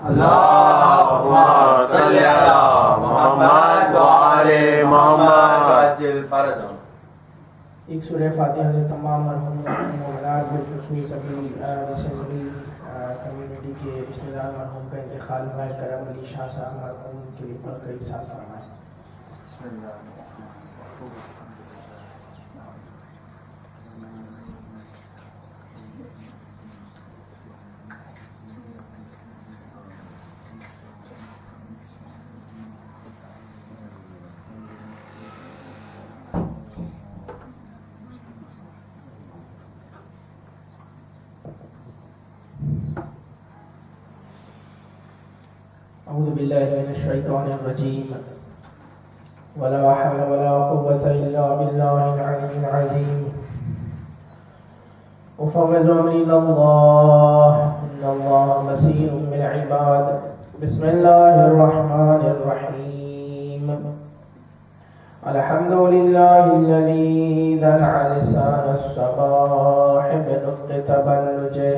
اللهم صل على محمد وآل محمد وعجل فرجهم۔ ایک سورہ فاتحہ سے تمام مرحوم مومنات بالخصوص اپنی ریسنٹلی کمیونٹی کے رشتہ دار مرحوم کا انتقال ہوا ہے، کرم علی شاہ صاحب مرحوم کے لیے پڑھ کر احساس فرمائیں۔ بسم اللہ اعوذ باللہ من الشیطان الرجیم ولا حول ولا قوة الا باللہ العلی العظیم افوض امری الی اللہ ان اللہ بصیر بالعباد۔ بسم اللہ الرحمن الرحیم الحمد للہ الذی دلع لسان الصباح بنطق تبلجہ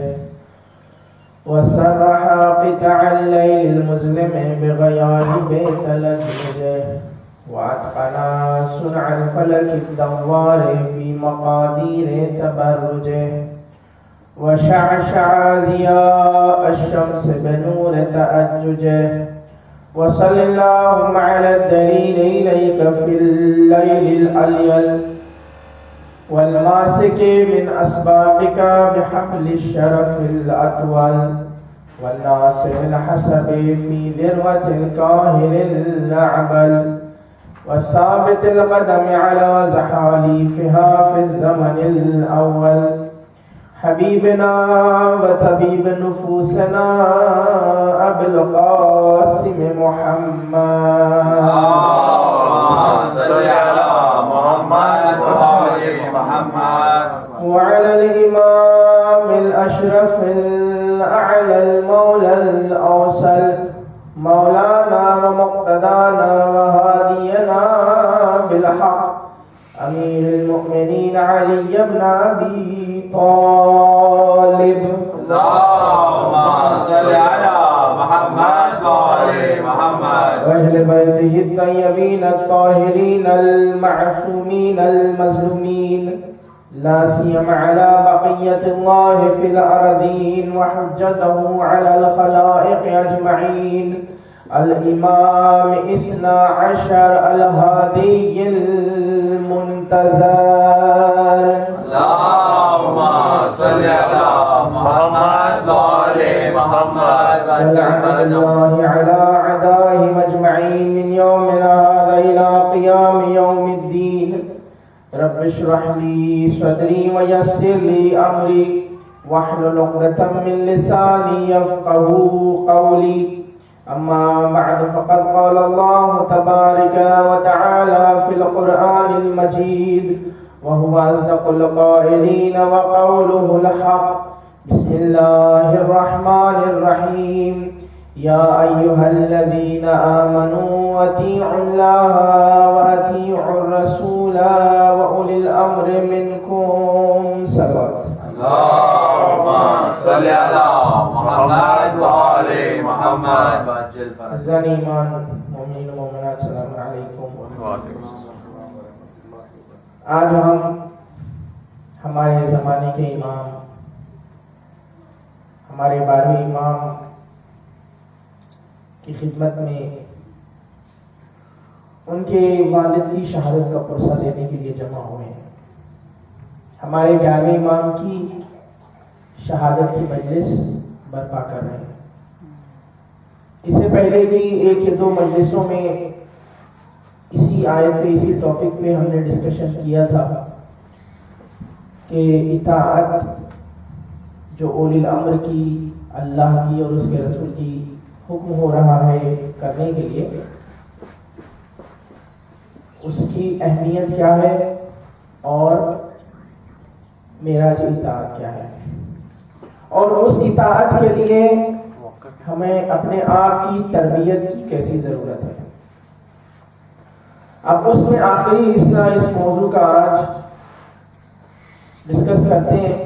وسرح قطع الليل المظلم بغياب تلججه واتقنا صنع الفلك الدوار في مقادير تبرجه وشعشع ضياء الشمس بنور تأججه وصل اللهم على الدليل إليك في الليل الأليل والماسك من أسبابك بحبل الشرف الأطول والناصر الحسب في ذروة الكاهل الأعبل والثابت القدم على زحاليفها في الزمن الأول حبيبنا وطبيب نفوسنا أبي القاسم محمد صل على محمد وآل محمد وعلى الإمام الأشرف الأعلى المولى الأوصل مولانا ومقتدانا وهادينا بالحق أمير المؤمنين علي بن أبي طالب اللهم صل على محمد وآل محمد وأهل بيته الطيبين الطاهرين المعصومين المظلومين لا سيما على بقية الله في الأرضين وحجته على الخلائق أجمعين الإمام 12 الهادي المنتظر اللهم صل على محمد وآل محمد ولعنة الله على أعدائهم أجمعين من يومنا هذا إلى قيام يوم الدين رب اشرح لي صدري ويسر لي أمري واحلل عقدة من لساني يفقهوا قولي أما بعد فقد قال الله تبارك وتعالى في القرآن المجيد وهو أصدق القائلين وقوله الحق بسم الله الرحمن الرحيم يا أيها الذين آمنوا أطيعوا الله وأطيعوا الرسول وأولي الأمر منكم صلوات اللهم صل على محمد وآل محمد وعجل فرجهم۔ عزیزان ایمان مومنین و مومنات السلام علیکم۔ آج ہم ہمارے زمانے کے امام ہمارے 12ویں امام کی خدمت میں ان کے والد کی شہادت کا پرسہ دینے کے لیے جمع ہوئے ہیں۔ ہمارے 11ویں امام کی شہادت کی مجلس برپا کر رہے ہیں۔ اس سے پہلے بھی 1 یا 2 مجلسوں میں اسی آیت پہ اسی ٹاپک پہ ہم نے ڈسکشن کیا تھا کہ اطاعت جو اولی الامر کی، اللہ کی اور اس کے رسول کی حکم ہو رہا ہے کرنے کے لیے، اس کی اہمیت کیا ہے اور معراج اطاعت کیا ہے، اور اس اطاعت کے لیے ہمیں اپنے آپ کی تربیت کی کیسی ضرورت ہے۔ اب اس میں آخری حصہ اس موضوع کا آج ڈسکس کرتے ہیں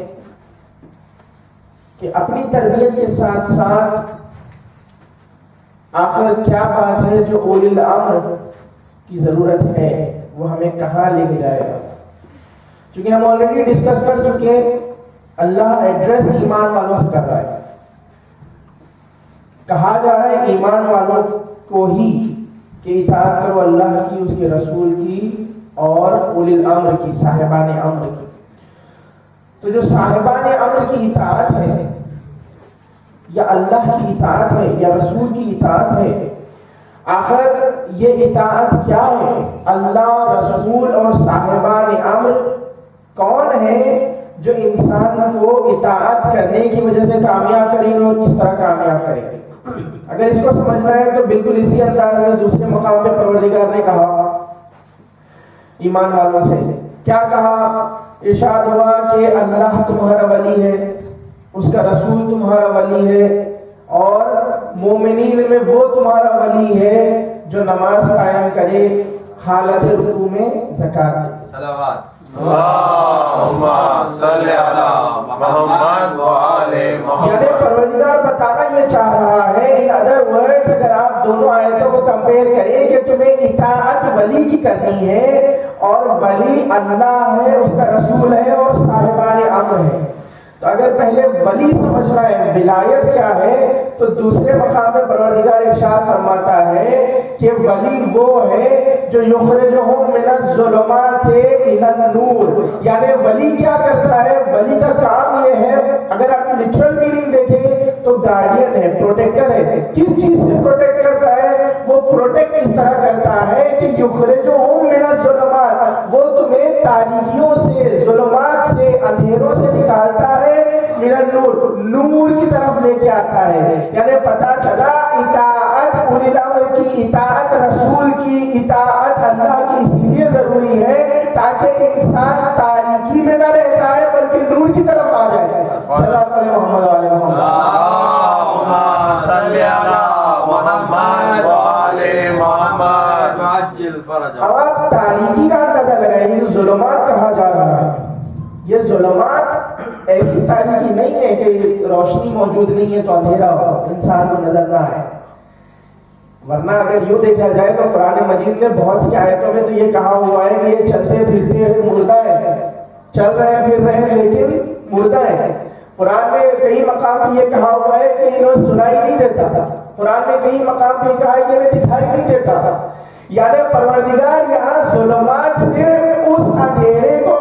کہ اپنی تربیت کے ساتھ ساتھ آخر کیا بات ہے جو اولی الامر کی ضرورت ہے وہ ہمیں کہاں لے کے جائے گا؟ چونکہ ہم آلریڈی ڈسکس کر چکے، اللہ ایڈریس ایمان والوں سے کر رہا ہے، کہا جا رہا ہے ایمان والوں کو ہی کہ اطاعت کرو اللہ کی، اس کے رسول کی اور اولی الامر کی، صاحبان امر کی۔ تو جو صاحبان امر کی اطاعت ہے یا اللہ کی اطاعت ہے یا رسول کی اطاعت ہے، آخر یہ اطاعت کیا ہے؟ اللہ، رسول اور صاحبان امر کون ہے جو انسان کو اطاعت کرنے کی وجہ سے کامیاب کریں گے اور کس طرح کامیاب کریں گے؟ اگر اس کو سمجھنا ہے تو بالکل اسی انداز میں دوسرے مقام پہ پروردگار نے کہا ایمان والوں سے، کیا کہا؟ ارشاد ہوا کہ اللہ تمہارا ولی ہے، اس کا رسول تمہارا ولی ہے، اور مومنین میں وہ تمہارا ولی ہے جو نماز قائم کرے، حالت رکوع میں زکات دے۔ صلوات اللہم صلی علی محمد و آل محمد۔ یعنی پروردگار بتانا یہ چاہ رہا ہے، ان ادر ورڈز اگر آپ دونوں آیتوں کو کمپیئر کریں کہ تمہیں اطاعت ولی کی کرنی ہے، اور ولی اللہ ہے، اس کا رسول ہے اور صاحبان امر ہے، تو اگر پہلے ولی سمجھنا ہے ولایت کیا ہے، تو دوسرے مقام میں پروردگار ارشاد فرماتا ہے کہ ولی وہ ہے جو یخرجہم من الظلمات الی النور۔ یعنی ولی کیا کرتا ہے؟ ولی کا کام یہ ہے، اگر آپ لٹرل میننگ دیکھیں تو گارڈین ہے، پروٹیکٹر ہے۔ کس چیز سے پروٹیکٹ کرتا ہے؟ وہ پروٹیکٹ اس طرح کرتا ہے کہ یخرجہم من الظلمات، وہ تمہیں تاریکیوں سے، ظلمات سے، اندھیروں سے نکالتا ہے، من النور، نور کی طرف لے کے آتا ہے۔ یعنی پتا چلا اطاعت اولی الامر کی، اطاعت رسول کی، اطاعت اللہ کی اسی لیے ضروری ہے تاکہ انسان تاریکی میں نہ رہ جائے بلکہ نور کی طرف آ جائے۔ صلوات علی محمد و آل محمد۔ اللہم صلی علی محمد و آل محمد وعجل فرجہ۔ اب آپ تاریکی کا اندازہ لگائیں، یہ ظلمات کہا جا رہا ہے، یہ ظلمات ایسی تاریکی نہیں ہے کہ روشنی موجود نہیں ہے تو اندھیرا ہو، انسان کو نظر نہ آئے، ورنہ اگر یوں دیکھا جائے تو قرآن مجید میں بہت سی آیتوں میں تو یہ کہا ہوا ہے کہ یہ چلتے پھرتے ہوئے مردہ ہے، چل رہے ہیں پھر رہے ہیں لیکن مردہ ہے۔ قرآن میں کئی مقام پہ یہ کہا ہوا ہے کہ انہیں سنائی نہیں دیتا، قرآن میں کئی مقام پہ یہ کہا ہے کہ انہیں دکھائی نہیں دیتا۔ یعنی پروردگار یہاں ظلمات سے اس اندھیرے کو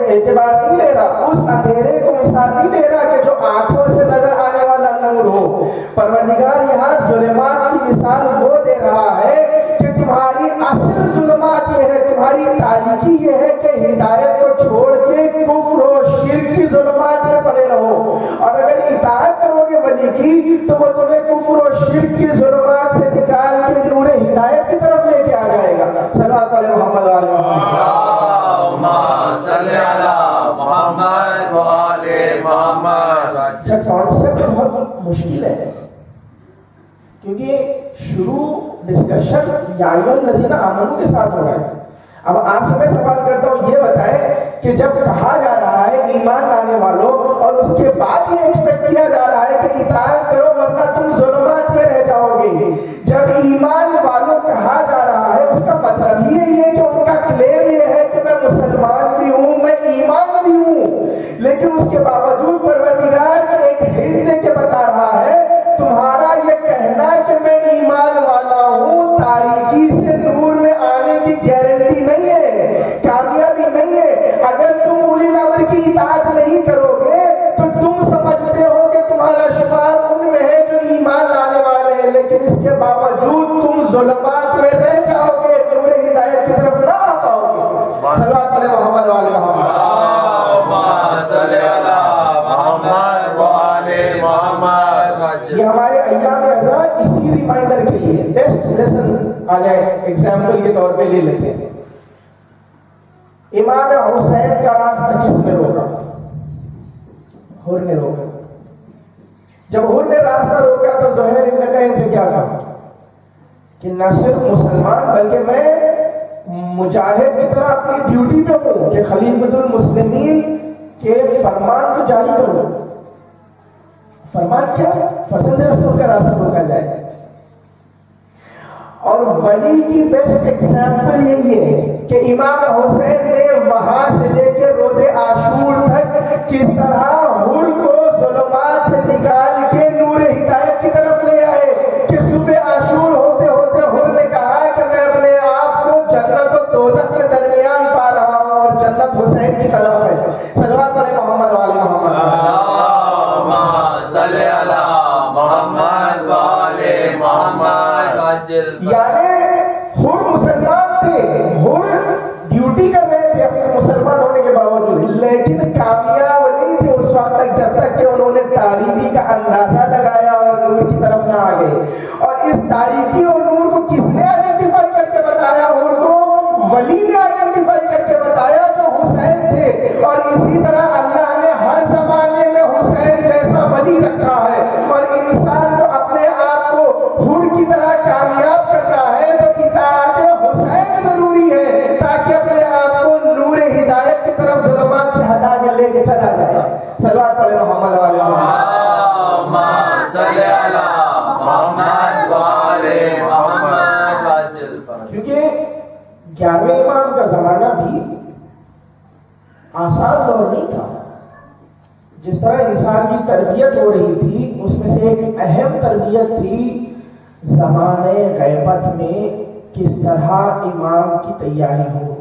اعتبار نہیں لے رہا، اس اندھیرے کو مثال نہیں دے رہا کہ جو آنکھوں سے نظر آنے والا نور ہو۔ پروردگار یہاں ظلمات کی مثال وہ دے رہا ہے کہ تمہاری اصل ظلمات یہ ہے، تمہاری تاریکی یہ ہے کہ ہدایت کو چھوڑ کے کفر و شرک کی ظلمات میں پڑے رہو، اور اگر اطاعت کرو گے ولی کی تو وہ تمہیں کفر و شرک کی ظلمات سے نکال کے نور ہدایت کی طرف لے کے آ جائے گا۔ صلوات علی محمد و آل محمد۔ اللہم صلی علی محمد و آل محمد۔ اچھا، کانسیپٹ بہت مشکل ہے کیونکہ شروع ڈسکشن یا ایھا الذین آمنوا کے ساتھ ہو رہا ہے۔ اب آپ سے میں سوال کرتا ہوں، یہ بتائیں کہ جب کہا جا رہا ہے ایمان لانے والوں اور اس کے بعد یہ ایکسپیکٹ کیا جا رہا ہے کہ اطاعت کرو ورنہ تم ظلمات میں رہ جاؤ گے، جب ایمان والوں کہا جا رہا ہے اس کا مطلب ہی یہی ہے کہ ان کا کلیم یہ ہے کہ میں مسلمان بھی ہوں، میں ایمان بھی ہوں، لیکن اس کے باوجود پروردگار ایک ہنٹ دے کے بتا رہا ہے تمہارا یہ کہنا کہ میں ایمان والا ہوں تاریکی سے نور میں آنے کی گارنٹی نہیں ہے، کامیابی نہیں ہے۔ اگر تم اولی الامر کی اطاعت نہیں کرو گے تو تم سمجھتے ہو کہ تمہارا شمار ان میں ہے جو ایمان لانے والے ہیں، لیکن اس کے باوجود تم ظلمات میں رہ جاؤ گے، نور ہدایت کی طرف نہ آ پاؤ گے۔ صلوات علی محمد و آل محمد۔ اللہم صلی علی محمد و آل محمد۔ یہ ہمارے ایام اعزا اسی ریمائنڈر کے لیے بیسٹ لیسن آ جائے ایگزامپل کے طور پہ لے لیتے ہیں۔ امام حسین کا راستہ کس نے روکا؟ حر نے روکا۔ جب حر نے راستہ روکا تو زہیر ابن قین سے کیا کہا کہ نہ صرف مسلمان بلکہ میں مجاہد کی طرح اپنی ڈیوٹی پہ ہوں کہ خلیفۃ المسلمین کے فرمان کو جاری کروں۔ فرمان کیا؟ فرزند رسول کا راستہ روکا جائے۔ اور ولی کی بیسٹ ایگزامپل یہی ہے کہ امام حسین نے وہاں سے لے کے روز عاشور تک کس طرح حر کو ظلمات سے نکال کے نور ہدایت کی طرف لے آئے، کہ صبح عاشور ہوتے ہوتے حر نے کہا کہ میں اپنے آپ کو جنت و دوزخ کے درمیان پا رہا ہوں اور جنت حسین کی طرف ہے۔ صلوات پڑھیں محمد وعلی محمد۔ اللہم صلی علی محمد وعلی محمد۔ یعنی حر مسلمان تھے، حر ڈیوٹی کر رہے تھے اپنے مسلمان ہونے کے باوجود، لیکن کامیاب نہیں تھے اس وقت تک جب تک کہ انہوں نے تاریکی کا اندازہ لگایا اور نور کی طرف نہ آ گئے۔ اور اس تاریکی اور نور کو کس نے آئیڈینٹیفائی کر کے بتایا؟ حر کو ولی نے آئیڈینٹیفائی کر کے بتایا جو حسین تھے، اور اسی طرح اللہ نے ہر زمانے میں حسین جیسا ولی رکھا ہے، اور انسان کو اپنے آپ کو حر کی طرح کامیاب کرنا ہے تو اطاعت حسین ضروری ہے، تاکہ اپنے آپ کو نور ہدایت کی طرف ظلمات سے ہٹا کے لے کے چلا جائے۔ صلوات پڑھیں محمد وعلی محمد۔ اللہم صلی علی محمد وعلی محمد۔ کیونکہ 11ویں امام کا زمانہ بھی آسان دور نہیں تھا۔ جس طرح انسان کی تربیت ہو رہی تھی، اس میں سے ایک اہم تربیت تھی زمانے غیبت میں کس طرح امام کی تیاری ہو۔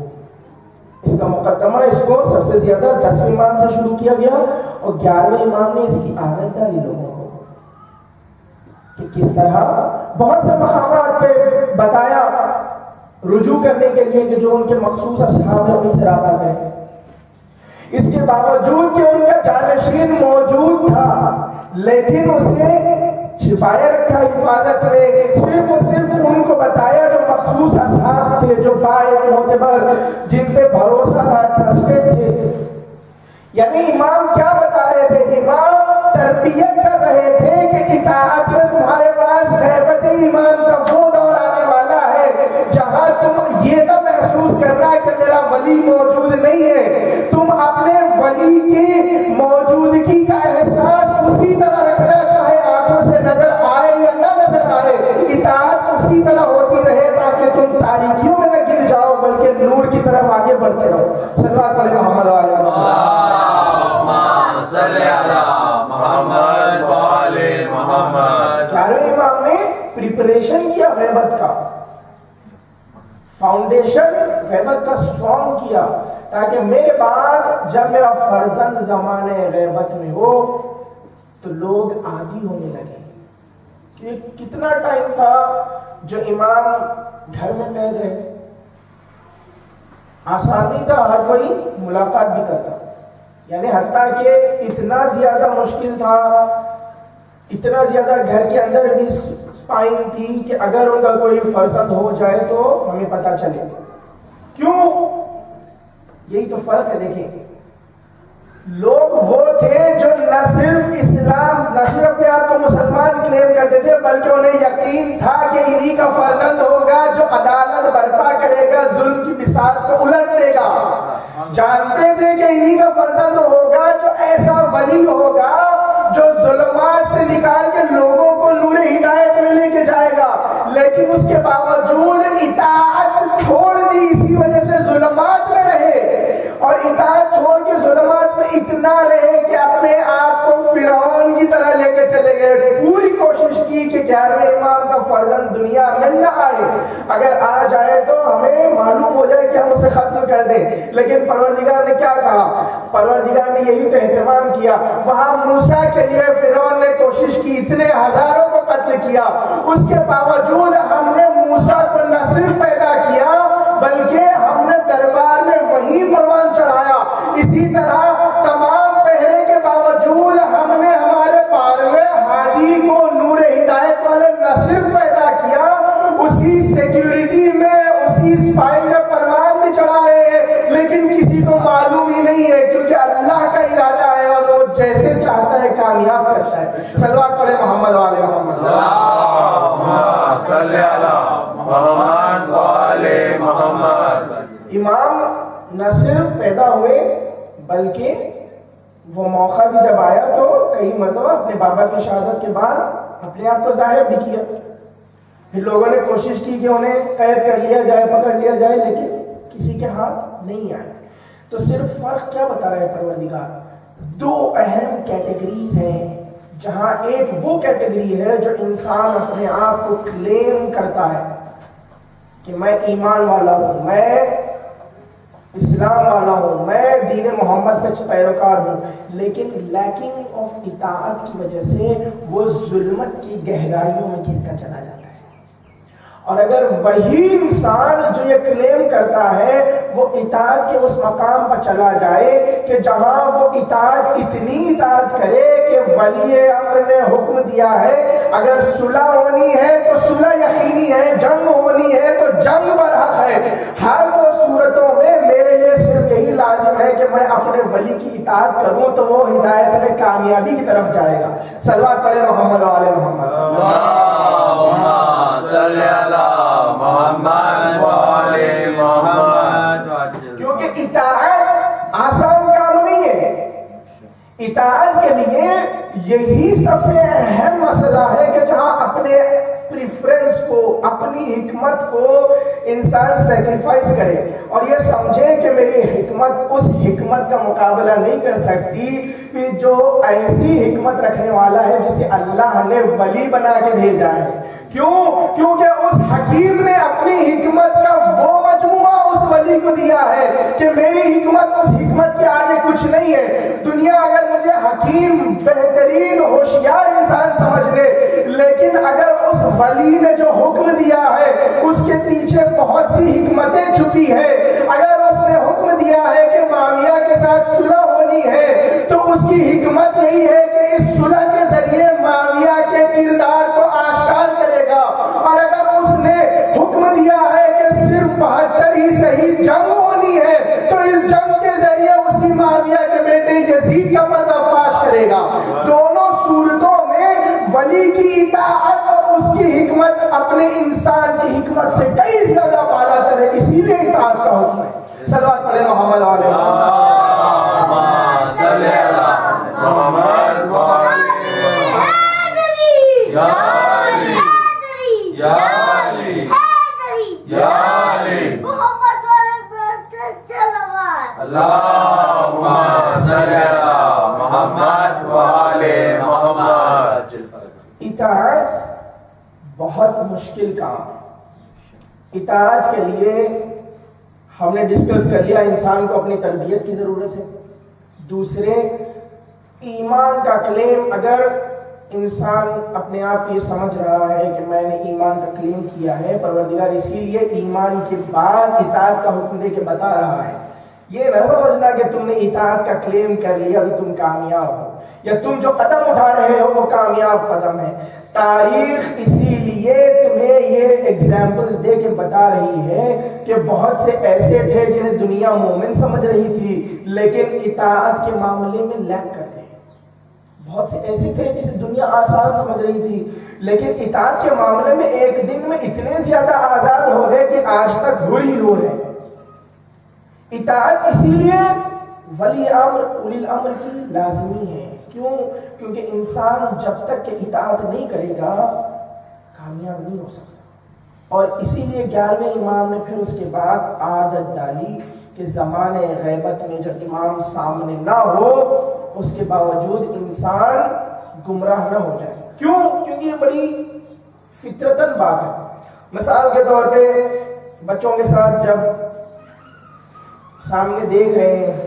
اس کا مقدمہ اس کو سب سے زیادہ 10ویں امام سے شروع کیا گیا، اور 11ویں امام نے اس کی عادت ڈالی لوگوں کو کہ کس طرح بہت سے مقامات پہ بتایا رجوع کرنے کے لیے کہ جو ان کے مخصوص اصحاب ہیں ان سے رابطہ کریں۔ اس کے باوجود کہ ان کا جانشین موجود تھا، لیکن اس نے چھپائے رکھا حفاظت میں، صرف اور صرف ان کو بتایا جو مخصوص اصحاب تھے، جو باعث معتبر، جن پہ بھروسہ تھا، ٹرسٹڈ تھے۔ یعنی امام کیا بتا رہے تھے؟ امام تربیت کر رہے تھے کہ اطاعت میں تمہارے پاس غیبت ایمان کا وہ دور آنے والا ہے جہاں تم یہ نہ محسوس کرنا کہ میرا ولی موجود نہیں ہے، تم اپنے ولی کی موجودگی کا احساس اسی طرح رکھنا، چاہے آنکھوں سے نظر آئے یا نہ نظر آئے، اطاعت اسی طرح ہوتی رہے تاکہ تم تاریکیوں میں نہ گر جاؤ بلکہ نور کی طرف آگے بڑھتے رہو۔ صلوات پڑھیں محمد وعلی اللہم صلی علی محمد وعلی محمد۔ 11ویں امام نے پریپریشن کیا غیبت کا، فاؤنڈیشن غیبت کا سٹرونگ کیا، تاکہ میرے بعد جب میرا فرزند زمانے غیبت میں ہو تو لوگ عادی ہونے لگے۔ کہ کتنا ٹائم تھا جو امام گھر میں قید رہے، آسان نہیں تھا، ہر کوئی ملاقات بھی کرتا، یعنی حتیٰ کہ اتنا زیادہ مشکل تھا، اتنا زیادہ گھر کے اندر بھی سپائن تھی کہ اگر ان کا کوئی فرزند ہو جائے تو ہمیں پتہ چلے۔ کیوں؟ یہی تو فرق ہے۔ دیکھیں، لوگ وہ تھے جو نہ صرف اسلام، نہ صرف اپنے آپ کو مسلمان کلیم کرتے تھے، بلکہ انہیں یقین تھا کہ انہی کا فرزند ہوگا جو عدالت برپا کرے گا، ظلم کی بساط کو الٹ دے گا۔ جانتے تھے کہ انہی کا فرزند ہوگا جو ایسا ولی ہوگا جو ظلمات سے نکال کے لوگوں کو نور ہدایت میں لے کے جائے گا، لیکن اس کے باوجود اطاعت چھوڑ دی، اسی وجہ سے ظلمات میں رہے، اور اطاعت چھوڑ کے ظلمات میں اتنا رہے کہ اپنے آپ کو فرعون کی طرح لے کے چلے گئے۔ پوری کوشش کی کہ 11ویں امام کا فرزند دنیا میں نہ آئے، اگر آ جائے تو ہمیں معلوم ہو جائے کہ ہم اسے ختم کر دیں، لیکن پروردگار نے کیا کہا؟ پروردگار نے یہی تو اہتمام کیا۔ وہاں موسیٰ کے لیے فرعون نے کوشش کی، اتنے ہزاروں کو قتل کیا، اس کے باوجود ہم نے موسیٰ کو نہ صرف پیدا کیا بلکہ ہم نے دربار میں وہی پروان چڑھایا۔ اسی طرح تمام پہرے کے باوجود ہم نے ہمارے پاروے ہادی کو نور ہدایت والے نہ صرف پیدا کیا، اسی سیکیورٹی میں، اسی سپاہی میں پروان بھی چڑھا رہے ہیں، لیکن کسی کو معلوم ہی نہیں ہے، کیونکہ اللہ کا ارادہ ہے اور وہ جیسے چاہتا ہے کامیاب کرتا ہے۔ صلوات پڑھیں محمد وعلی محمد۔ اللہم صلی علی محمد وعلی محمد۔ امام نہ صرف پیدا ہوئے بلکہ وہ موقع بھی جب آیا تو کئی مرتبہ اپنے بابا کی شہادت کے بعد اپنے آپ کو ظاہر بھی کیا۔ پھر لوگوں نے کوشش کی کہ انہیں قید کر لیا جائے، پکڑ لیا جائے، لیکن کسی کے ہاتھ نہیں آئے۔ تو صرف فرق کیا بتا رہا ہے پروردگار؟ دو اہم کیٹیگریز ہیں، جہاں ایک وہ کیٹیگری ہے جو انسان اپنے آپ کو کلیم کرتا ہے کہ میں ایمان والا ہوں، میں اسلام والا ہوں، میں دین محمد پہ پیروکار ہوں، لیکن لیکنگ آف اطاعت کی وجہ سے وہ ظلمت کی گہرائیوں میں گرتا چلا جاتا ہے۔ اور اگر وہی انسان جو یہ کلیم کرتا ہے وہ اطاعت کے اس مقام پر چلا جائے کہ جہاں وہ اطاعت اتنی اطاعت کرے کہ ولی امر نے حکم دیا ہے اگر صلح ہونی ہے تو صلح یقینی ہے، جنگ ہونی ہے تو جنگ برحق ہے، ہر دو صورتوں میں میرے لیے صرف یہی لازم ہے کہ میں اپنے ولی کی اطاعت کروں تو وہ ہدایت میں کامیابی کی طرف جائے گا۔ صلوات پڑھیں محمد و آل محمد۔ اللہم صلی علی محمد و آل محمد۔ کیونکہ اطاعت آسان کام نہیں ہے، اطاعت کے لیے یہی سب سے اہم مسئلہ ہے کہ جہاں اپنے پریفرنس کو، اپنی حکمت کو انسان سیکریفائز کرے اور یہ سمجھے کہ میری حکمت اس حکمت کا مقابلہ نہیں کر سکتی جو ایسی حکمت رکھنے والا ہے جسے اللہ نے ولی بنا کے بھیجا ہے۔ کیوں؟ کیونکہ اس حکیم نے اپنی حکمت کا وہ مجموعہ اس ولی کو دیا ہے کہ میری حکمت اس حکمت کے آگے کچھ نہیں ہے۔ دنیا اگر مجھے حکیم، بہترین، ہوشیار انسان سمجھ لے، لیکن اگر اس ولی نے جو حکم دیا ہے اس کے پیچھے بہت سی حکمتیں چھپی ہے، اگر اس نے حکم دیا ہے کہ معاویہ کے ساتھ صلح ہونی ہے تو اس کی حکمت یہی ہے کہ اس صلح کے ذریعے معاویہ کے کردار کو آشکار کرے گا، اور اگر اس نے حکم دیا ہے کہ صرف 72 ہی صحیح جنگ ہونی ہے تو اس جنگ کے ذریعے اسی معاویہ کے بیٹے یزید کا پردہ فاش کرے گا۔ دونوں صورتوں میں ولی کی اطاعت اور اس کی حکمت اپنے انسان کی حکمت سے کئی زیادہ بالا تر ہے، اسی لیے اطاعت کا حکم ہے۔ صلوات پڑھیں محمد علیہ اللہم صلی علی محمد و آل محمد۔ یا علی یا علی یا علی اللہم صلی علی محمد و آل محمد۔ اطاعت بہت مشکل کام ہے۔ اطاعت کے لیے ہم نے ڈسکس کر لیا انسان کو اپنی تربیت کی ضرورت ہے۔ دوسرے، ایمان کا کلیم، اگر انسان اپنے آپ یہ سمجھ رہا ہے کہ میں نے ایمان کا کلیم کیا ہے، پروردگار اسی لیے ایمان کے بعد اطاعت کا حکم دے کے بتا رہا ہے۔ یہ نہ سمجھنا کہ تم نے اطاعت کا کلیم کر لیا تو تم کامیاب ہو، یا تم جو قدم اٹھا رہے ہو وہ کامیاب قدم ہے۔ تاریخ اسی لیے تمہیں یہ ایگزامپلز دے کے بتا رہی ہے کہ بہت سے ایسے تھے جنہیں دنیا مومن سمجھ رہی تھی لیکن اطاعت کے معاملے میں لیک کر گئے۔ بہت سے ایسے تھے جسے دنیا آسان سمجھ رہی تھی لیکن اطاعت کے معاملے میں ایک دن میں اتنے زیادہ آزاد ہو گئے کہ آج تک ہو رہی ہو رہے۔ اطاعت اسی لیے ولی امر، اولی الامر کی لازمی ہے۔ کیوں؟ کیونکہ انسان جب تک کہ اطاعت نہیں کرے گا کامیاب نہیں ہو سکتا۔ اور اسی لیے 11ویں امام نے پھر اس کے بعد عادت ڈالی کہ زمانے غیبت میں جب امام سامنے نہ ہو اس کے باوجود انسان گمراہ نہ ہو جائے۔ کیوں؟ کیونکہ یہ بڑی فطرتاً بات ہے۔ مثال کے طور پہ بچوں کے ساتھ جب سامنے دیکھ رہے ہیں،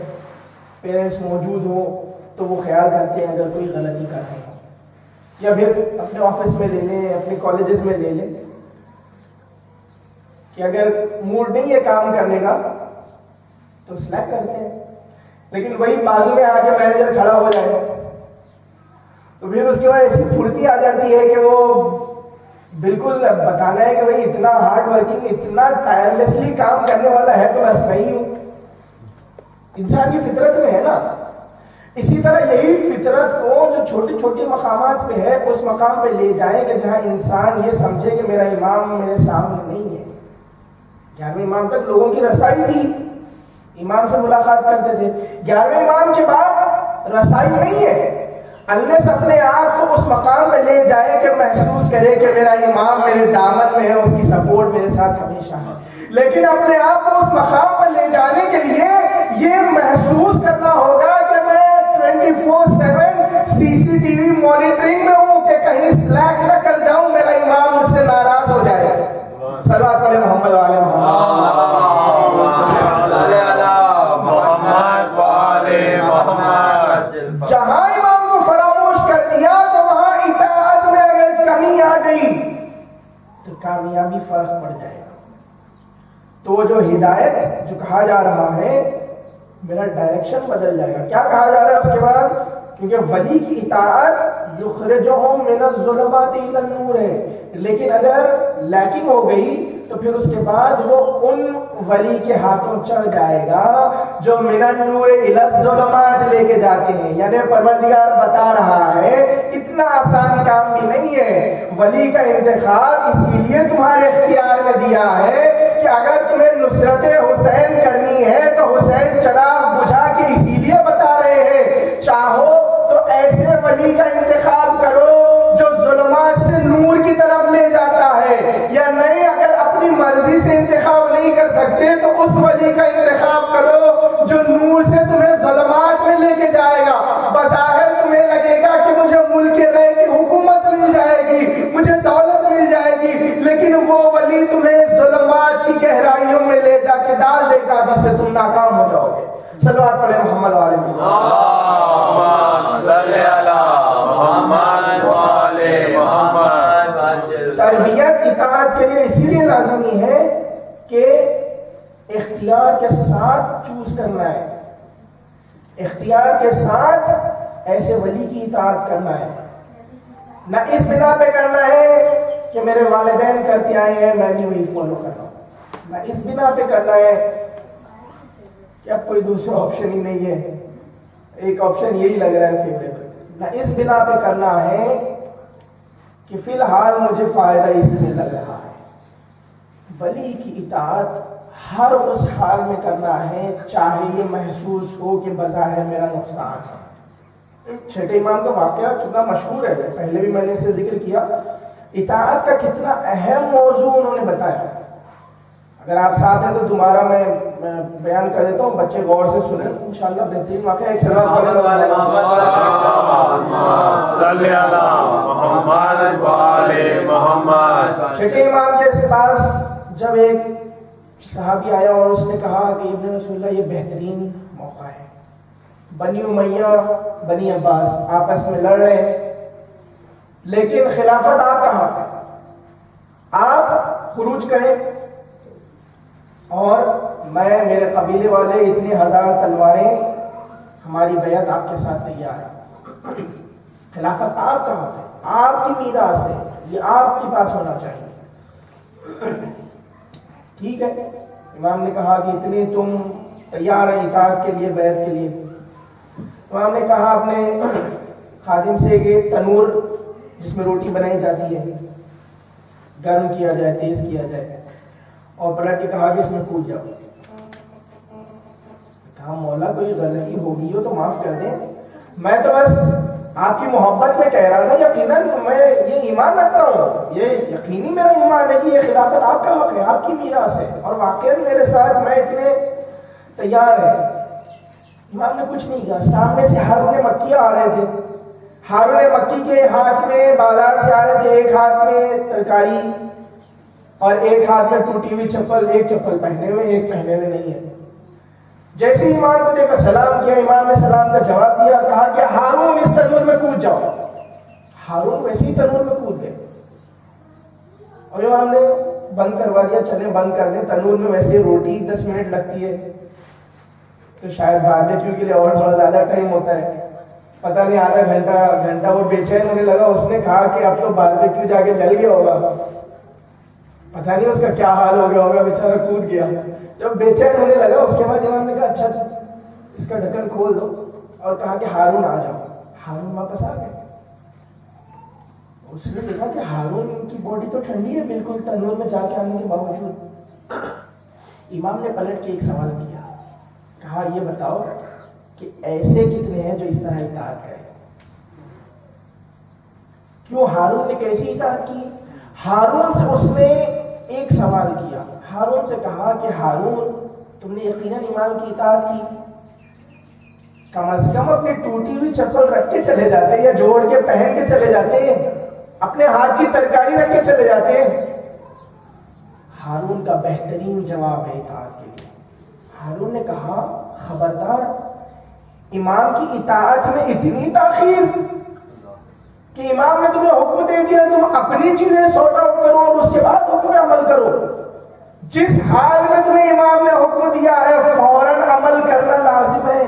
پیرنٹس موجود ہوں تو وہ خیال کرتے ہیں اگر کوئی غلطی کر رہے ہوں، یا پھر اپنے آفس میں لے لیں، اپنے کالجز میں لے لیں کہ اگر موڈ نہیں ہے کام کرنے کا تو سلیک کرتے ہیں، لیکن وہی بازو میں آ کے مینیجر کھڑا ہو جائے تو پھر اس کے بعد ایسی پھرتی آ جاتی ہے کہ وہ بالکل بتانا ہے کہ بھائی اتنا ہارڈ ورکنگ، اتنا ٹائرلیسلی کام کرنے والا ہے تو بس میں ہی ہوں۔ انسان کی فطرت میں ہے نا۔ اسی طرح یہی فطرت کو جو چھوٹی چھوٹی مقامات پہ ہے اس مقام پہ لے جائیں کہ جہاں انسان یہ سمجھے کہ میرا امام میرے سامنے نہیں ہے۔ 11ویں امام تک لوگوں کی رسائی تھی، امام سے ملاقات کرتے تھے۔ 11ویں امام کے بعد رسائی نہیں ہے، انلیس اپنے آپ کو اس مقام پہ لے جائے کہ محسوس کرے کہ میرا امام میرے دامن میں ہے، اس کی سپورٹ میرے ساتھ ہمیشہ ہے. لیکن اپنے آپ کو اس مقام پر لے جانے کے لیے یہ محسوس کرنا ہوگا کہ میں 24/7 CCTV مانیٹرنگ میں ہوں کہ کہیں سلیک نہ کر جاؤں، میرا امام مجھ سے ناراض ہو جائے. صلوات پڑھے محمد وعلى محمد. جہاں امام کو فراموش کر دیا تو وہاں اطاعت میں اگر کمی آ گئی تو کامیابی فرق پڑ جائے گا. تو جو ہدایت جو کہا جا رہا ہے میرا ڈائریکشن بدل جائے گا. کیا کہا جا رہا ہے اس کے بعد؟ کیونکہ ولی کی اطاعت یخرجہم من الظلمات الی النور ہے، لیکن اگر لیکنگ ہو گئی تو پھر اس کے بعد وہ ان ولی کے ہاتھوں چڑھ جائے گا جو من النور الی الظلمات لے کے جاتے ہیں. یعنی پروردگار بتا رہا ہے اتنا آسان کام بھی نہیں ہے. ولی کا انتخاب اسی لیے تمہارے اختیار میں دیا ہے کہ اگر تمہیں نصرت حسین کرنی ہے تو حسین چراغ بجھا کے اسی لیے بتا رہے ہیں چاہو تو ایسے ولی کا انتخاب کرو جو ظلمات سے نور کی طرف لے جاتا ہے، یا نہیں اگر اپنی مرضی سے انتخاب نہیں کر سکتے تو اس ولی کا انتخاب کرو جو نور سے تمہیں ظلمات میں لے کے جائے گا. بظاہر تمہیں لگے گا کہ مجھے ملک رے کی حکومت مل جائے گی، مجھے دولت مل جائے گی، لیکن وہ ولی تمہیں ظلمات کی گہرائیوں میں لے جا کے ڈال دے گا جس سے تم ناکام ہو جاؤ گے. صلوات پڑھے محمد وعلى محمد. تربیت اطاعت کے لیے اسی لیے لازمی ہے کہ اختیار کے ساتھ چوز کرنا ہے، اختیار کے ساتھ ایسے ولی کی اطاعت کرنا ہے. نہ اس بنا پہ کرنا ہے کہ میرے والدین کرتے آئے ہیں میں بھی وہی فالو کر رہا ہوں، نہ اس بنا پہ کرنا ہے کہ اب کوئی دوسرا آپشن ہی نہیں ہے، ایک آپشن یہی لگ رہا ہے فیوریبل. نہ اس بنا پہ کرنا ہے کہ فی الحال مجھے فائدہ اس میں لگ رہا ہے. ولی کی اطاعت ہر اس حال میں کرنا ہے چاہے یہ محسوس ہو کہ بظاہر میرا نقصان ہے. چھٹے امام کا واقعہ کتنا مشہور ہے، پہلے بھی میں نے اسے ذکر کیا. اطاعت کا کتنا اہم موضوع انہوں نے بتایا. اگر آپ ساتھ ہیں تو دوبارہ میں بیان کر دیتا ہوں، بچے غور سے سنیں انشاءاللہ. بہترین واقعہ. ایک صلوات چھٹے امام کے پاس جب ایک صحابی آیا اور اس نے کہا کہ ابن رسول اللہ یہ بہترین موقع ہے، بنی امیہ بنی عباس آپس میں لڑ رہے ہیں، لیکن خلافت آپ کا ہاتھ ہے، آپ خروج کریں اور میں میرے قبیلے والے اتنے ہزار تلواریں ہماری بیعت آپ کے ساتھ تیار ہے. خلافت آپ کا ہاتھ ہے، آپ کی میراث ہے، یہ آپ کے پاس ہونا چاہیے. ٹھیک ہے. امام نے کہا کہ اتنے تم تیار ہیں اطاعت کے لیے، بیعت کے لیے. امام نے کہا اپنے خادم سے کہ تنور جس میں روٹی بنائی جاتی ہے گرم کیا جائے، تیز کیا جائے، اور پلٹ کے کہا کہ اس میں کود جاؤ. کہا مولا کوئی غلطی ہوگی ہو تو معاف کر دیں، میں تو بس آپ کی محبت میں کہہ رہا تھا. یقیناً میں یہ ایمان رکھتا ہوں، یہ یقینی میرا ایمان ہے کہ یہ خلافت آپ کا حق ہے، آپ کی میراث ہے، اور واقعاً میرے ساتھ میں اتنے تیار ہے. امام نے کچھ نہیں کہا. سامنے سے ہارون مکی آ رہے تھے. ہارون مکی کے ہاتھ میں بازار سے آ رہے تھے، ایک ہاتھ میں ترکاری اور ایک ہاتھ میں ٹوٹی ہوئی چپل، ایک چپل پہنے ہوئے ایک پہنے ہوئے نہیں ہے. جیسے امام کو دیکھا سلام کیا، امام نے سلام کا جواب دیا، کہا کہ ہارون اس تنور میں کود جاؤ. ہارون ویسے ہی تنور میں کود گئے اور امام نے بند کروا دیا، چلے بند کر دیں، تنور میں ویسے روٹی 10 منٹ لگتی ہے تو شاید باربیکیو کے لیے اور تھوڑا زیادہ ٹائم ہوتا ہے. پتہ نہیں آدھا گھنٹہ وہ بے چین ہونے لگا. اس نے کہا کہ اب تو باربیکیو جا کے جل گیا ہوگا، پتہ نہیں اس کا کیا حال ہو گیا ہوگا، بیچارہ کود گیا. جب بے چین ہونے لگا اس کے بعد امام نے کہا اچھا اس کا ڈھکن کھول دو اور کہا کہ ہارون آ جاؤ. ہارون واپس آ گئے. اس نے دیکھا کہ ہارون کی باڈی تو ٹھنڈی ہے بالکل تنور میں جا کے آنے کے باوجود. امام نے پلٹ کے ایک سوال کیا، کہا یہ بتاؤ کہ ایسے کتنے ہیں جو اس طرح اطاعت کریں؟ کیوں ہارون نے کیسی اطاعت کی؟ ہارون سے اس نے ایک سوال کیا، ہارون سے کہا کہ ہارون تم نے یقیناً امام کی اطاعت کی، کم از کم اپنی ٹوٹی ہوئی چپل رکھ کے چلے جاتے یا جوڑ کے پہن کے چلے جاتے ہیں، اپنے ہاتھ کی ترکاری رکھ کے چلے جاتے ہیں۔ ہارون کا بہترین جواب ہے اطاعت کے لیے۔ ہارون نے کہا خبردار، امام کی اطاعت میں اتنی تاخیر کہ امام نے تمہیں حکم دے دیا تم اپنی چیزیں سارٹ آؤٹ کرو اور اس کے بعد حکم عمل کرو۔ جس حال میں تمہیں امام نے حکم دیا ہے فوراً عمل کرنا لازم ہے۔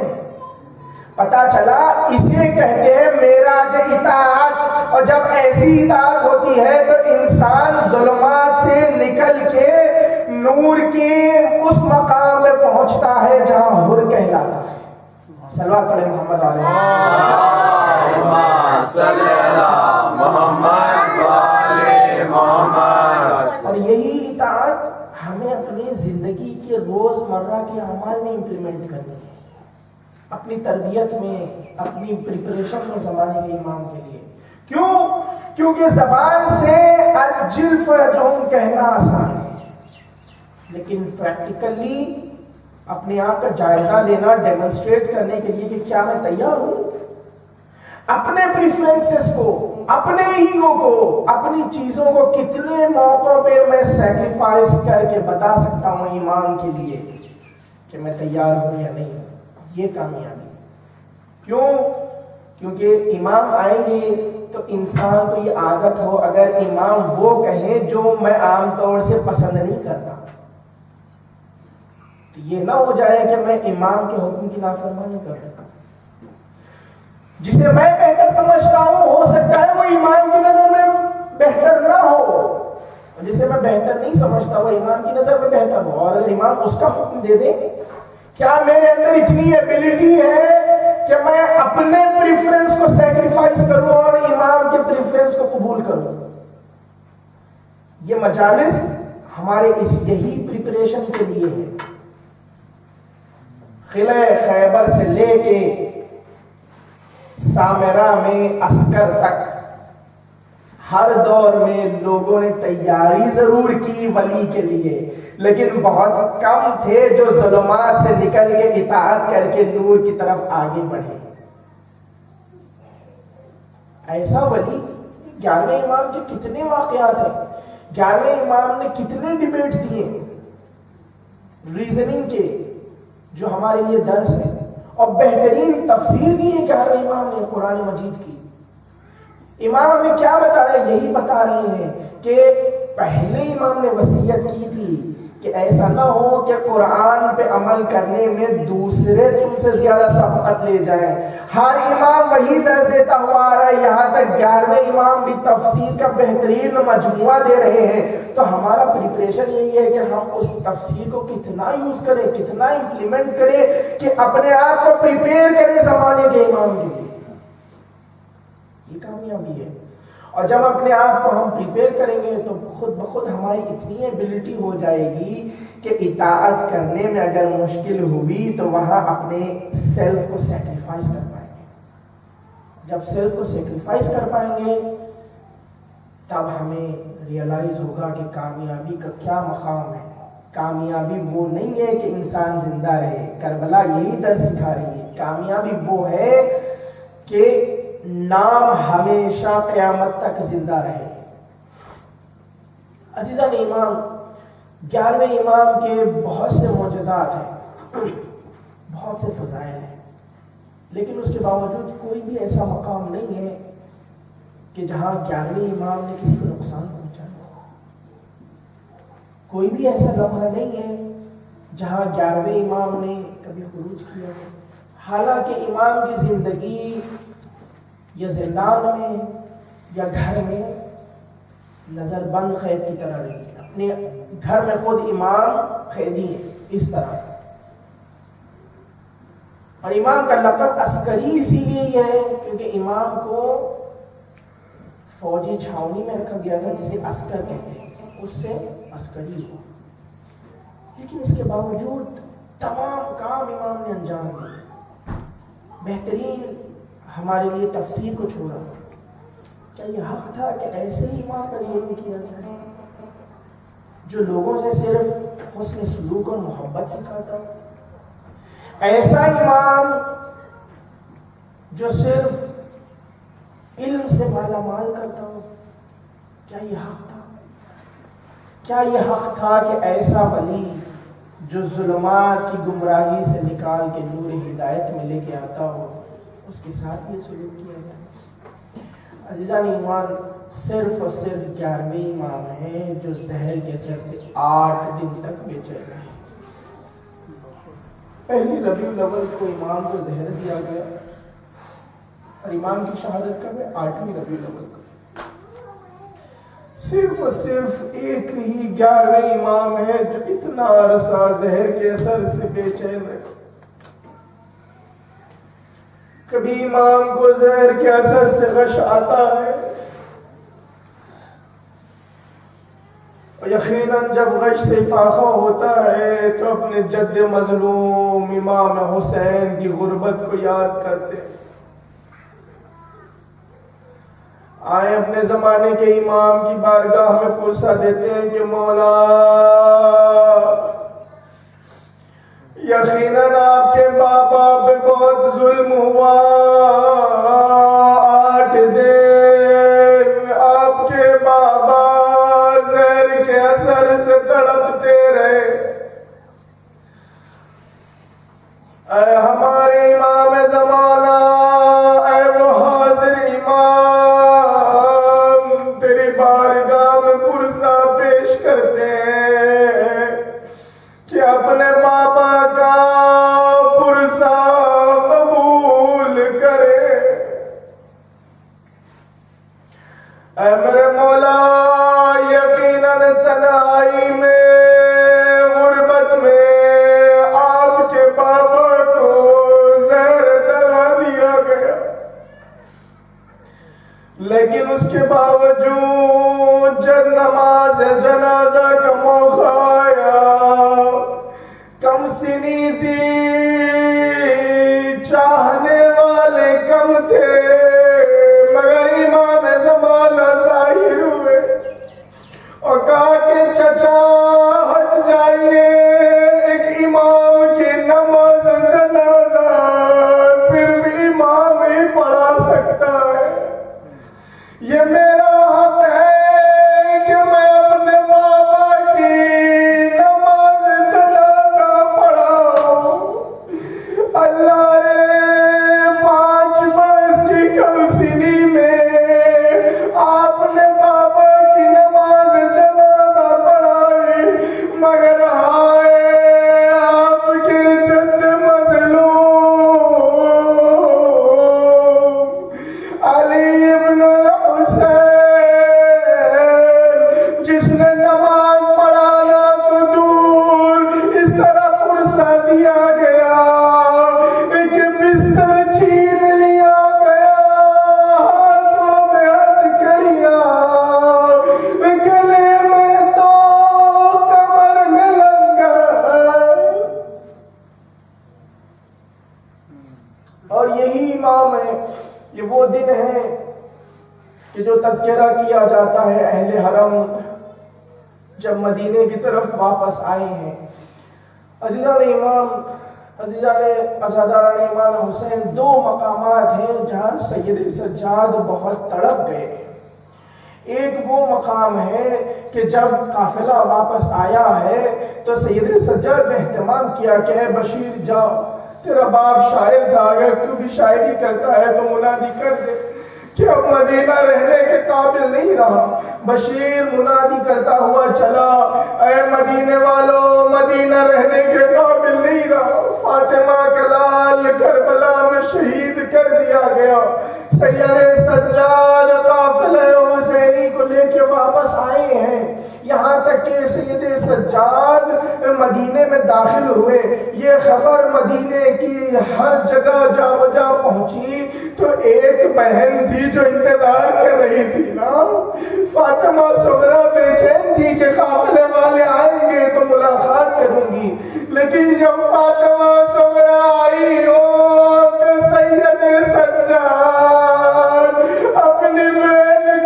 پتا چلا اسے کہتے ہیں معراج اطاعت، اور جب ایسی اطاعت ہوتی ہے تو انسان ظلمات سے نکل کے نور کے اس مقام میں پہنچتا ہے جہاں حر کہلاتا ہے۔ صلوات پڑھیں محمد علیہ محمد۔ اور یہی اطاعت ہمیں اپنی زندگی کے روز مرہ کے اعمال میں امپلیمنٹ کرنی ہے، اپنی تربیت میں، اپنی پریپریشن میں زمانے کے امام کے لیے۔ کیوں؟ کیونکہ زبان سے اجل فرجہم کہنا آسان ہے، لیکن پریکٹیکلی اپنے آپ کا جائزہ لینا، ڈیمونسٹریٹ کرنے کے لیے کہ کیا میں تیار ہوں اپنے پریفرنسز کو، اپنے ایگو کو، اپنی چیزوں کو کتنے موقعوں پہ میں سیکریفائز کر کے بتا سکتا ہوں امام کے لیے کہ میں تیار ہوں یا نہیں ہوں۔ یہ کامیابی۔ کیوں؟ کیونکہ امام آئیں گے تو انسان کو یہ عادت ہو، اگر امام وہ کہیں جو میں عام طور سے پسند نہیں کرتا تو یہ نہ ہو جائے کہ میں امام کے حکم کی نافرمانی کروں۔ جسے میں بہتر سمجھتا ہوں ہو سکتا ہے وہ امام کی نظر میں بہتر نہ ہو، جسے میں بہتر نہیں سمجھتا وہ امام کی نظر میں بہتر ہو، اور اگر امام اس کا حکم دے دے، کیا میرے اندر اتنی ایبلٹی ہے کہ میں اپنے پریفرنس کو سیکریفائز کروں اور امام کے پریفرنس کو قبول کروں؟ یہ مجالس ہمارے اس یہی پریپریشن کے لیے ہے۔ قلعہ خیبر سے لے کے سامرہ میں عسکر تک ہر دور میں لوگوں نے تیاری ضرور کی ولی کے لیے، لیکن بہت کم تھے جو ظلمات سے نکل کے اطاعت کر کے نور کی طرف آگے بڑھے۔ ایسا ولی 11ویں امام کے کتنے واقعات ہیں، 11ویں امام نے کتنے ڈیبیٹ دیے ریزننگ کے جو ہمارے لیے درس ہے، اور بہترین تفسیر دی ہے 11ویں امام نے قرآن مجید کی۔ امام ہمیں کیا بتا رہے ہیں؟ یہی بتا رہے ہیں کہ پہلے امام نے وصیت کی تھی کہ ایسا نہ ہو کہ قرآن پہ عمل کرنے میں دوسرے تم سے زیادہ سبقت لے جائیں۔ ہر امام وہی درس دیتا ہوا آ رہا ہے، یہاں تک 11ویں امام بھی تفسیر کا بہترین مجموعہ دے رہے ہیں۔ تو ہمارا پریپریشن یہی ہے کہ ہم اس تفسیر کو کتنا یوز کریں، کتنا امپلیمنٹ کریں کہ اپنے آپ کو پریپیئر کریں زمانے کے امام کے لیے۔ یہ کامیابی ہے۔ اور جب اپنے آپ کو ہم پریپیئر کریں گے تو خود بخود ہماری اتنی ایبلٹی ہو جائے گی کہ اطاعت کرنے میں اگر مشکل ہوئی تو وہاں اپنے سیلف کو سیکریفائز کر پائیں گے۔ جب سیلف کو سیکریفائز کر پائیں گے تب ہمیں ریئلائز ہوگا کہ کامیابی کا کیا مقام ہے۔ کامیابی وہ نہیں ہے کہ انسان زندہ رہے، کربلا یہی درس سکھا رہی ہے۔ کامیابی وہ ہے کہ نام ہمیشہ قیامت تک زندہ رہے۔ عزیزان امام، 11ویں امام کے بہت سے معجزات ہیں، بہت سے فضائل ہیں، لیکن اس کے باوجود کوئی بھی ایسا مقام نہیں ہے کہ جہاں 11ویں امام نے کسی کو نقصان پہنچایا۔ کوئی بھی ایسا لمحہ نہیں ہے جہاں 11ویں امام نے کبھی خروج کیا ہے۔ حالانکہ امام کی زندگی یا زندان میں یا گھر میں نظر بند قید کی طرح رہی ہے، اپنے گھر میں خود امام قیدی ہے اس طرح۔ اور امام کا لقب عسکری اسی لیے ہے کیونکہ امام کو فوجی چھاؤنی میں رکھا گیا تھا جسے عسکر کہتے ہیں، اس سے عسکری ہوا، لیکن اس کے باوجود تمام کام امام نے انجام دیے۔ بہترین ہمارے لیے تفسیر کو چھوڑا، کیا یہ حق تھا کہ ایسے ہی امام پر ظلم کیا جائے جو لوگوں سے صرف حسن سلوک اور محبت سکھاتا ہو؟ ایسا امام جو صرف علم سے مالا مال کرتا ہو؟ کیا یہ حق تھا؟ کیا یہ حق تھا کہ ایسا ولی جو ظلمات کی گمراہی سے نکال کے نور ہدایت میں لے کے آتا ہو اس کے ساتھ یہ سلوک کیا جائے؟ عزیزان ایمان، صرف اور صرف 11ویں امام ہیں جو زہر کے اثر سے 8 دن تک بے چین رہے۔ پہلی ربیع الاول کو امام کو زہر دیا گیا اور امام کی شہادت کب ہے؟ 8ویں ربیع الاول کو۔ صرف اور صرف ایک ہی 11ویں امام ہے جو اتنا عرصہ زہر کے اثر سے بے چین رہے۔ کبھی امام کو زہر کے اثر سے غش آتا ہے اور یقیناً جب غش سے فاقہ ہوتا ہے تو اپنے جد مظلوم امام حسین کی غربت کو یاد کرتے آئے اپنے زمانے کے امام کی بارگاہ میں پرسہ دیتے ہیں کہ مولا یقیناً آپ کے بابا پہ بہت ظلم ہوا، 8 دن آپ کے بابا زہر کے اثر سے تڑپتے رہے۔ اے ہمارے امام زمانہ، اے وہ حاضر امام، تیری بارگاہ میں پرسہ پیش کرتے ہیں کہ اپنے بابا کا پرسہ قبول کرے۔ اے میرے مولا، یقیناً تنہائی میں غربت میں آپ کے بابا کو زہر دلا دیا گیا، لیکن اس کے باوجود جب نماز جنازہ کا موقع آیا، کم سنی تھی، چاہنے والے کم تھے، مگر امام زمانہ ظاہر ہوئے اور کہا کہ چچا ہٹ جائیے، ایک امام کی نماز جنازہ صرف امام ہی پڑھا سکتا ہے۔ یہ میرا حق ہے کہ میں اپنے بابا کی نماز جنازہ پڑھاؤں۔ اللہ نے 5 برس کی کم سنی میں آپ نے بابا کی نماز جنازہ پڑھائی، مگر ہائے آپ کے جد مظلوم علی ابن الحسین، جس نے نماز پڑھانا تو دور، اس طرح پرسہ دیا گیا، ایک بستر چھین لیا گیا، ہاتھوں میں ہتھکڑیاں، گلے میں تو کمر میں لنگر، اور یہی امام ہے۔ یہ وہ دن ہے کہ جو تذکرہ کیا جاتا ہے اہل حرم جب مدینے کی طرف واپس آئے ہیں۔ عزیزان امام، عزیزان عزاداران امام حسین، 2 مقامات ہیں جہاں سید سجاد بہت تڑپ گئے۔ ایک وہ مقام ہے کہ جب قافلہ واپس آیا ہے تو سید سجاد نے اہتمام کیا کہ اے بشیر جاؤ، تیرا باپ شاعر تھا، اگر تو بھی شاعری کرتا ہے تو منادی کر دے کہ اب مدینہ رہنے کے قابل نہیں رہا۔ بشیر منادی کرتا ہوا چلا، اے مدینے والو، مدینہ رہنے کے قابل نہیں رہا، فاطمہ کا لال کربلا میں شہید کر دیا گیا۔ سید سجاد قافلہ حسینی کو لے کے واپس آئے ہیں، یہاں تک کہ سید سجاد مدینے میں داخل ہوئے، یہ خبر مدینے کی ہر جگہ جا بجا پہنچی تو ایک بہن تھی جو انتظار کر رہی تھی نا، فاطمہ صغرا بے چین تھی کہ قافلے والے آئیں گے تو ملاقات کروں گی، لیکن جب فاطمہ صغرا آئی ہو تو سید سجاد اپنی بہن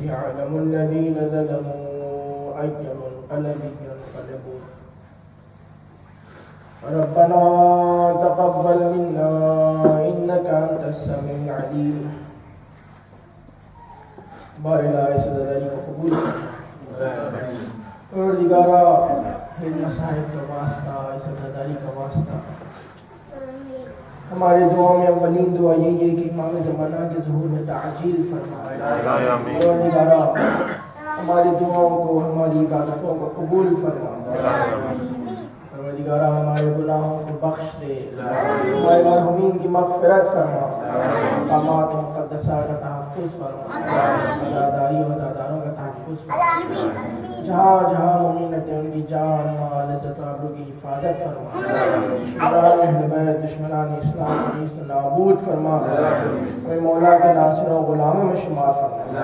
يعلم الذين ظلموا أي منقلب ينقلبون ربنا تقبل منا إنك أنت السميع العليم بار الہ سزاداری کو قبول پروردگارا ان مصائب کا واسطہ سزاداری کا واسطہ ہمارے دعاؤں میں اولین دعا یہی ہے کہ امام زمانہ کے ظہور میں تعجیل فرمائے پروردگارا ہماری دعاؤں کو ہماری عبادتوں کو قبول فرمائے پروردگارا ہمارے گناہوں کو بخش دے ہمارے مرحومین کی مغفرت فرما مقامات و مقدسات کا تحفظ فرما عزاداری و عزاداروں کا تحفظ فرما جہاں جہاں مومن رہتے ہیں ان کی جان مال عزت و آبرو کی حفاظت فرما دشمنان اہل بیت دشمنان اسلام کو نیست و نابود فرما اے مولا کے ناصر و غلاموں میں شمار فرما